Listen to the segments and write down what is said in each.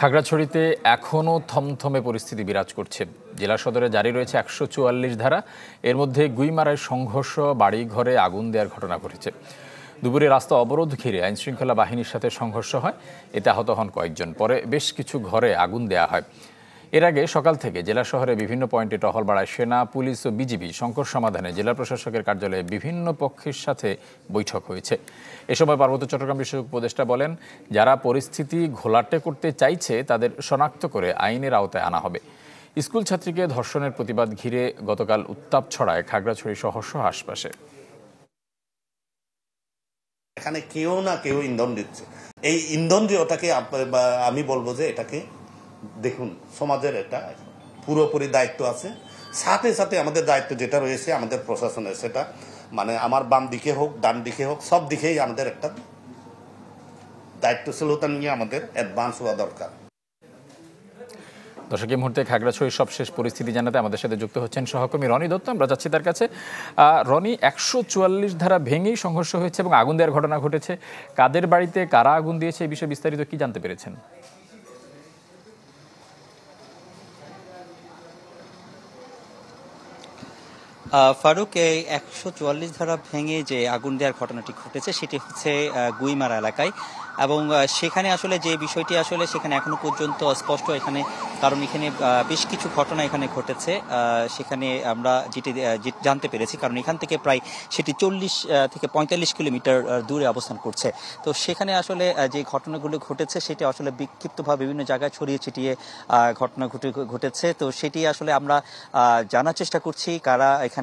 খাগড়াছড়িতে এখনও থমথমে পরিস্থিতি বিরাজ করছে। জেলা সদরে জারি রয়েছে ১৪৪ ধারা। এর মধ্যে গুইমারায় সংঘর্ষ, বাড়িঘরে আগুন দেওয়ার ঘটনা ঘটেছে। দুপুরে রাস্তা অবরোধ ঘিরে আইনশৃঙ্খলা বাহিনীর সাথে সংঘর্ষ হয়, এতে আহত হন কয়েকজন। পরে বেশ কিছু ঘরে আগুন দেওয়া হয়। এর আগে সকাল থেকে জেলা শহরে বিভিন্ন পয়েন্টে টহল বাড়ায় সেনা, পুলিশ ও বিজিবি। সংকট সমাধানে জেলা প্রশাসকের কার্যালয়ে বিভিন্ন পক্ষের সাথে বৈঠক হয়েছে। এ সময় পার্বত্য চট্টগ্রাম বিষয়ক উপদেষ্টা বলেন, যারা পরিস্থিতি ঘোলাটে করতে চাইছে তাদের শনাক্ত করে আইনের আওতায় আনা হবে। স্কুল ছাত্রীকে ধর্ষণের প্রতিবাদ ঘিরে গতকাল উত্তাপ ছড়ায় খাগড়াছড়ি সহ আশপাশে। এখানে কেউ না কেউ ইন্ধন দিচ্ছে। এই ইন্ধন যে ওটাকে আমি বলবো যে এটাকে দেখুন, সমাজের এটা পুরোপুরি দায়িত্ব আছে। সাথে সাথে আমাদের দায়িত্ব যেটা রয়েছে আমাদের প্রশাসনের, সেটা মানে আমার বাম দিকে হোক ডান দিকে হোক সব দিকেই আমাদের একটা দায়িত্বশীলতা নিয়ে আমাদের অ্যাডভান্স হওয়া দরকার। দর্শক, এই মুহূর্তে খাগড়াছড়ির সবশেষ পরিস্থিতি জানাতে আমাদের সাথে যুক্ত হচ্ছেন সহকর্মী রনি দত্ত। আমরা যাচ্ছি তার কাছে। রনি, ১৪৪ ধারা ভেঙেই সংঘর্ষ হয়েছে এবং আগুন দেওয়ার ঘটনা ঘটেছে। কাদের বাড়িতে কারা আগুন দিয়েছে এই বিষয়ে বিস্তারিত কি জানতে পেরেছেন? ফারুক, এই ১৪৪ ধারা ভেঙে যে আগুন দেওয়ার ঘটনাটি ঘটেছে সেটি হচ্ছে গুইমারা এলাকায়, এবং সেখানে আসলে যে বিষয়টি আসলে সেখানে এখনো পর্যন্ত অস্পষ্ট এখানে, কারণ এখানে বেশ কিছু ঘটনা এখানে ঘটেছে। সেখানে আমরা যেটি জানতে পেরেছি, কারণ এখান থেকে প্রায় সেটি ৪০ থেকে ৪৫ কিলোমিটার দূরে অবস্থান করছে। তো সেখানে আসলে যে ঘটনাগুলো ঘটেছে সেটি আসলে বিক্ষিপ্তভাবে বিভিন্ন জায়গায় ছড়িয়ে ছিটিয়ে ঘটনা ঘটেছে। তো সেটি আসলে আমরা জানার চেষ্টা করছি কারা এখানে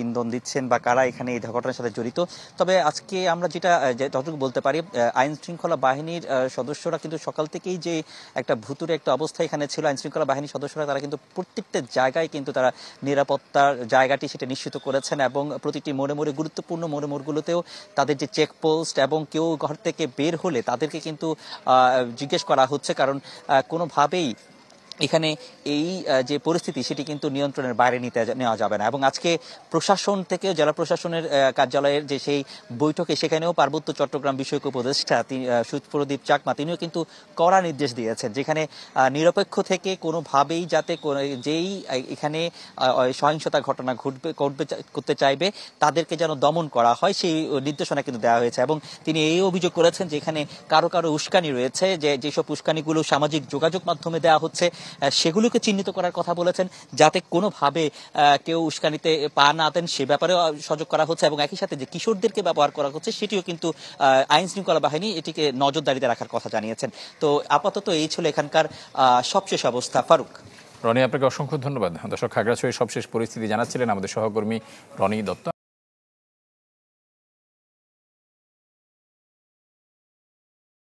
ইন্ধন দিচ্ছেন বা কারা এখানে এই ঘটনার সাথে জড়িত। তবে আজকে আমরা যেটা যতটুকু বলতে পারি, আইন শৃঙ্খলা বাহিনীর সদস্যরা কিন্তু সকাল থেকেই যে একটা ভুতুরে একটা অবস্থা এখানে ছিল, আইন শৃঙ্খলা বাহিনীর সদস্যরা তারা কিন্তু প্রত্যেকটা জায়গায় কিন্তু তারা নিরাপত্তার জায়গাটি সেটা নিশ্চিত করেছেন, এবং প্রতিটি মোড়ে মোড়ে গুরুত্বপূর্ণ মোড়গুলোতেও তাদের যে চেকপোস্ট, এবং কেউ ঘর থেকে বের হলে তাদেরকে কিন্তু জিজ্ঞেস করা হচ্ছে, কারণ কোনোভাবেই এখানে এই যে পরিস্থিতি সেটি কিন্তু নিয়ন্ত্রণের বাইরে নেওয়া যাবে না। এবং আজকে প্রশাসন থেকে জেলা প্রশাসনের কার্যালয়ের যে সেই বৈঠকে সেখানেও পার্বত্য চট্টগ্রাম বিষয়ক উপদেষ্টা সুপ্রদীপ চাকমা তিনিও কিন্তু কড়া নির্দেশ দিয়েছেন, যেখানে নিরপেক্ষ থেকে কোনোভাবেই যাতে যেই এখানে সহিংসতা ঘটনা করতে চাইবে তাদেরকে যেন দমন করা হয় সেই নির্দেশনা কিন্তু দেওয়া হয়েছে। এবং তিনি এই অভিযোগ করেছেন যে এখানে কারো উস্কানি রয়েছে, যেসব উস্কানিগুলো সামাজিক যোগাযোগ মাধ্যমে দেওয়া হচ্ছে সেগুলোকে চিহ্নিত করার কথা বলেছেন, যাতে কোনোভাবে কেউ উস্কানিতে পা না দেন সে ব্যাপারেও সজাগ করা হচ্ছে। এবং একই সাথে যে কিশোরদেরকে ব্যবহার করা হচ্ছে সেটিও কিন্তু আইন শৃঙ্খলা বাহিনী এটিকে নজরদারিতে রাখার কথা জানিয়েছেন। তো আপাতত এই ছিল এখানকার সবশেষ অবস্থা। ফারুক। রনি, আপনাকে অসংখ্য ধন্যবাদ। দর্শক, খাগড়াছড়ির সবশেষ পরিস্থিতি জানাচ্ছিলেন আমাদের সহকর্মী রনি দত্ত।